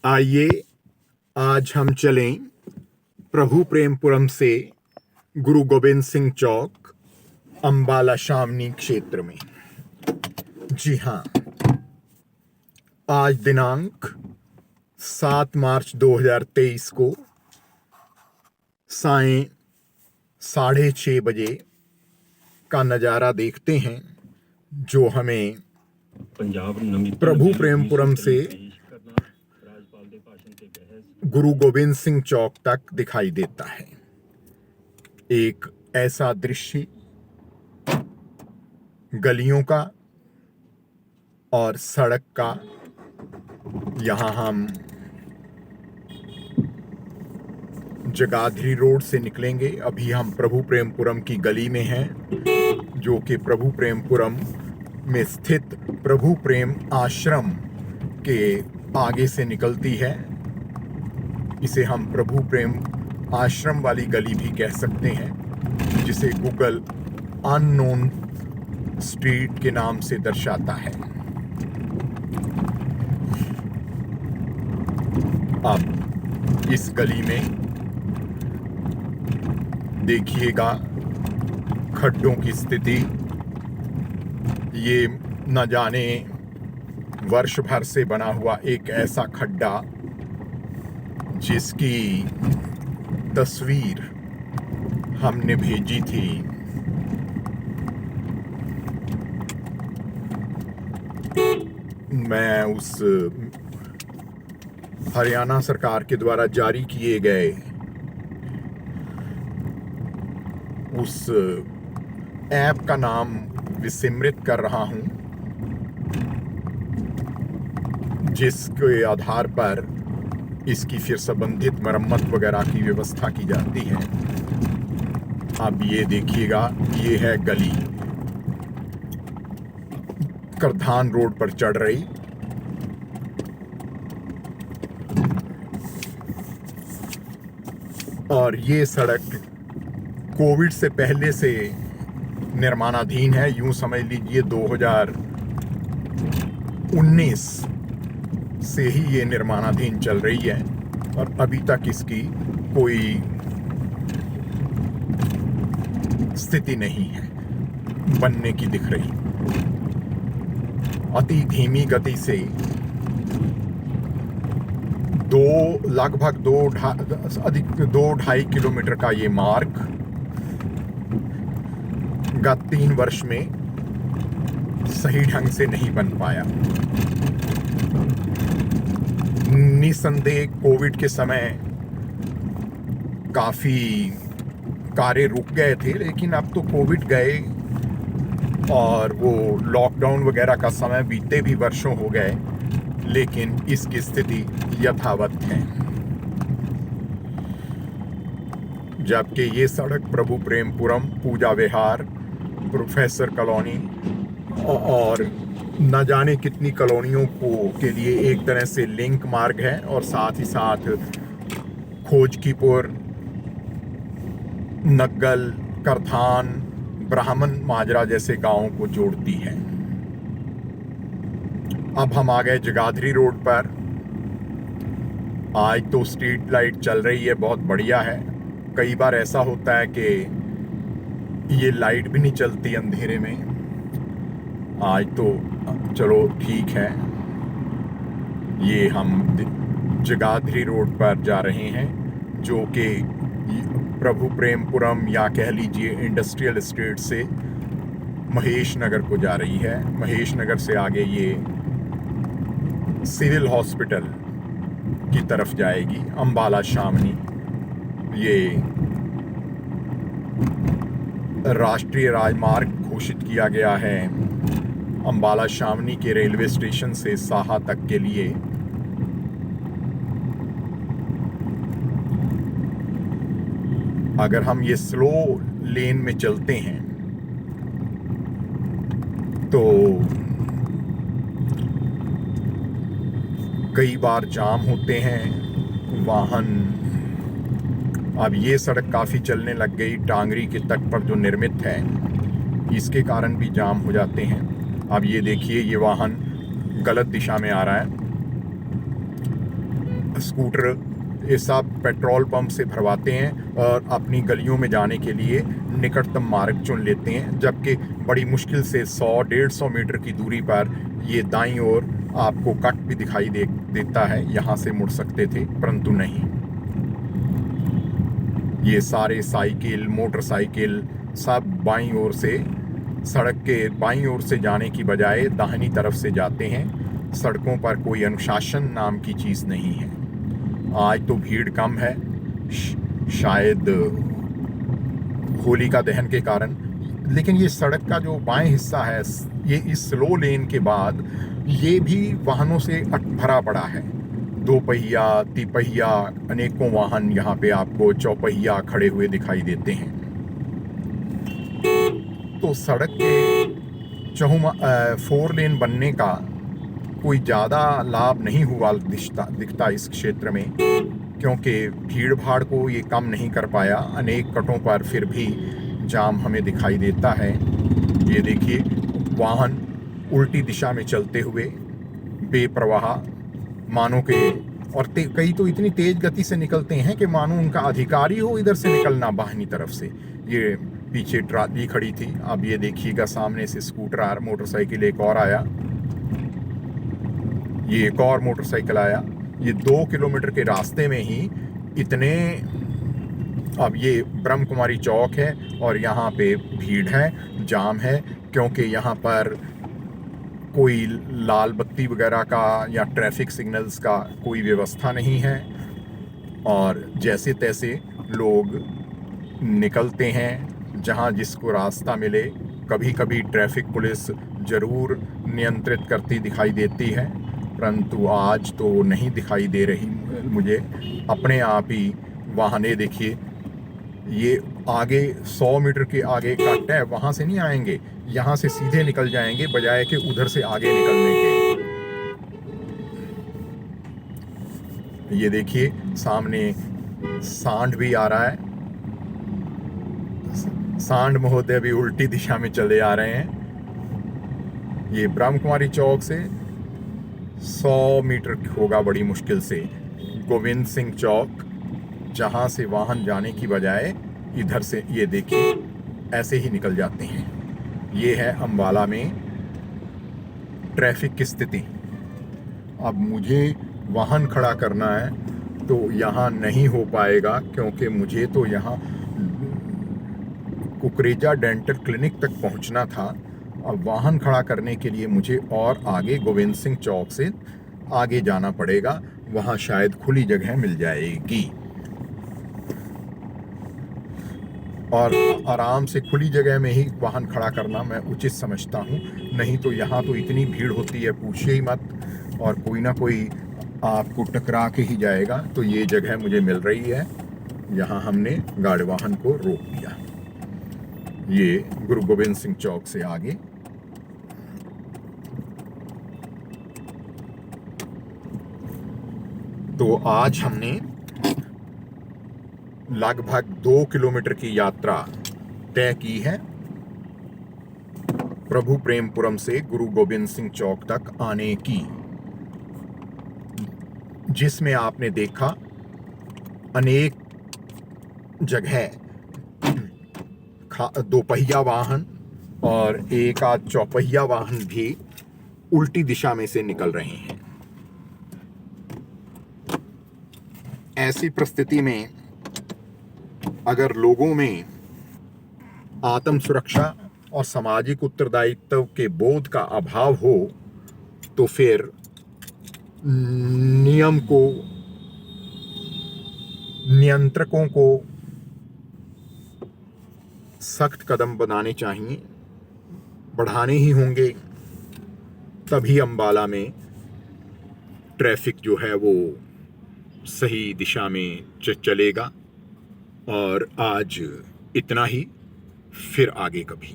आइए आज हम चलें प्रभु प्रेमपुरम से गुरु गोविंद सिंह चौक अंबाला शामनी क्षेत्र में। जी हाँ, आज दिनांक 7 मार्च 2023 को सायं 6:30 बजे का नज़ारा देखते हैं, जो हमें प्रभु प्रेमपुरम से गुरु गोविंद सिंह चौक तक दिखाई देता है। एक ऐसा दृश्य गलियों का और सड़क का। यहाँ हम जगाधरी रोड से निकलेंगे। अभी हम प्रभु प्रेमपुरम की गली में हैं, जो कि प्रभु प्रेमपुरम में स्थित प्रभु प्रेम आश्रम के आगे से निकलती है। इसे हम प्रभु प्रेम आश्रम वाली गली भी कह सकते हैं, जिसे गूगल अननोन स्ट्रीट के नाम से दर्शाता है। अब इस गली में देखिएगा खड्डों की स्थिति। ये न जाने वर्ष भर से बना हुआ एक ऐसा खड्डा जिसकी तस्वीर हमने भेजी थी मैं उस हरियाणा सरकार के द्वारा जारी किए गए उस ऐप का नाम विस्मृत कर रहा हूं, जिसके आधार पर इसकी फिर संबंधित मरम्मत वगैरह की व्यवस्था की जाती है। अब ये देखिएगा, ये है गली करधान रोड पर चढ़ रही। और ये सड़क कोविड से पहले से निर्माणाधीन है। यूं समझ लीजिए 2019 से ही ये निर्माणाधीन चल रही है और अभी तक इसकी कोई स्थिति नहीं है बनने की दिख रही। अति धीमी गति से लगभग 2-2.5 किलोमीटर का ये मार्ग गत 3 वर्ष में सही ढंग से नहीं बन पाया। निसंदेह कोविड के समय काफी कार्य रुक गए थे, लेकिन अब तो कोविड गए और वो लॉकडाउन वगैरह का समय बीते भी वर्षों हो गए, लेकिन इसकी स्थिति यथावत है। जबकि ये सड़क प्रभु प्रेमपुरम, पूजा विहार, प्रोफेसर कॉलोनी और न जाने कितनी कॉलोनियों के लिए एक तरह से लिंक मार्ग है, और साथ ही साथ खोजकीपुर, नग्गल, करधान, ब्राह्मण माजरा जैसे गांवों को जोड़ती है। अब हम आ गए जगाधरी रोड पर। आज तो स्ट्रीट लाइट चल रही है, बहुत बढ़िया है। कई बार ऐसा होता है कि ये लाइट भी नहीं चलती अंधेरे में। आज तो चलो ठीक है। ये हम जगाधरी रोड पर जा रहे हैं, जो कि प्रभु प्रेमपुरम या कह लीजिए इंडस्ट्रियल एस्टेट से महेश नगर को जा रही है। महेश नगर से आगे ये सिविल हॉस्पिटल की तरफ जाएगी, अंबाला शामनी। ये राष्ट्रीय राजमार्ग घोषित किया गया है अंबाला शामनी के रेलवे स्टेशन से साहा तक के लिए। अगर हम ये स्लो लेन में चलते हैं तो कई बार जाम होते हैं वाहन। अब ये सड़क काफ़ी चलने लग गई टांगरी के तट पर जो निर्मित है, इसके कारण भी जाम हो जाते हैं। अब ये देखिए, ये वाहन गलत दिशा में आ रहा है। स्कूटर ये सब पेट्रोल पंप से भरवाते हैं और अपनी गलियों में जाने के लिए निकटतम मार्ग चुन लेते हैं, जबकि बड़ी मुश्किल से 100-150 मीटर की दूरी पर ये दाईं ओर आपको कट भी दिखाई देता है, यहाँ से मुड़ सकते थे परंतु नहीं। ये सारे साइकिल मोटरसाइकिल सब बाईं ओर से, सड़क के बाईं ओर से जाने की बजाय दाहिनी तरफ से जाते हैं। सड़कों पर कोई अनुशासन नाम की चीज़ नहीं है। आज तो भीड़ कम है, शायद होलिका दहन के कारण, लेकिन ये सड़क का जो बाएं हिस्सा है ये इस स्लो लेन के बाद ये भी वाहनों से भरा पड़ा है। 2 पहिया, तिपहिया, अनेकों वाहन यहाँ पे आपको चौपहिया खड़े हुए दिखाई देते हैं। तो सड़क के 4 लेन बनने का कोई ज़्यादा लाभ नहीं हुआ दिखता इस क्षेत्र में, क्योंकि भीड़ भाड़ को ये कम नहीं कर पाया। अनेक कटों पर फिर भी जाम हमें दिखाई देता है। ये देखिए, वाहन उल्टी दिशा में चलते हुए बेप्रवाह मानो के, और कई तो इतनी तेज गति से निकलते हैं कि मानो उनका अधिकारी हो इधर से निकलना बाहिनी तरफ से। ये पीछे ट्राली खड़ी थी, अब ये देखिएगा सामने से स्कूटर मोटरसाइकिल एक और आया, ये एक और मोटरसाइकिल आया। ये 2 किलोमीटर के रास्ते में ही इतने, अब ये ब्रह्म कुमारी चौक है और यहाँ पे भीड़ है, जाम है, क्योंकि यहाँ पर कोई लाल बत्ती वगैरह का या ट्रैफिक सिग्नल्स का कोई व्यवस्था नहीं है और जैसे तैसे लोग निकलते हैं जहाँ जिसको रास्ता मिले। कभी कभी ट्रैफिक पुलिस ज़रूर नियंत्रित करती दिखाई देती है, परंतु आज तो नहीं दिखाई दे रही मुझे। अपने आप ही वाहने देखिए, ये आगे 100 मीटर के आगे कट है, वहाँ से नहीं आएंगे, यहाँ से सीधे निकल जाएंगे बजाय कि उधर से आगे निकलने के। ये देखिए सामने सांड भी आ रहा है, सांड महोदय भी उल्टी दिशा में चले आ रहे हैं। ये ब्रह्म कुमारी चौक से 100 मीटर होगा बड़ी मुश्किल से गोविंद सिंह चौक, जहाँ से वाहन जाने की बजाय इधर से ये देखिए ऐसे ही निकल जाते हैं। ये है अम्बाला में ट्रैफिक की स्थिति। अब मुझे वाहन खड़ा करना है तो यहाँ नहीं हो पाएगा, क्योंकि मुझे तो यहाँ कुकरेजा डेंटल क्लिनिक तक पहुँचना था। अब वाहन खड़ा करने के लिए मुझे और आगे गोविंद सिंह चौक से आगे जाना पड़ेगा, वहाँ शायद खुली जगह मिल जाएगी और आराम से खुली जगह में ही वाहन खड़ा करना मैं उचित समझता हूँ। नहीं तो यहाँ तो इतनी भीड़ होती है पूछिए ही मत, और कोई ना कोई आपको टकरा के ही जाएगा। तो ये जगह मुझे मिल रही है, यहाँ हमने गाड़ी वाहन को रोक दिया। ये गुरु गोविंद सिंह चौक से आगे। तो आज हमने लगभग 2 किलोमीटर की यात्रा तय की है प्रभु प्रेमपुरम से गुरु गोविंद सिंह चौक तक आने की, जिसमें आपने देखा अनेक जगह 2 पहिया वाहन और एक आध चौपहिया वाहन भी उल्टी दिशा में से निकल रहे हैं। ऐसी परिस्थिति में अगर लोगों में आत्म सुरक्षा और सामाजिक उत्तरदायित्व के बोध का अभाव हो तो फिर नियम को, नियंत्रकों को सख्त कदम बनाने चाहिए, बढ़ाने ही होंगे, तभी अम्बाला में ट्रैफिक जो है वो सही दिशा में चलेगा। और आज इतना ही, फिर आगे कभी।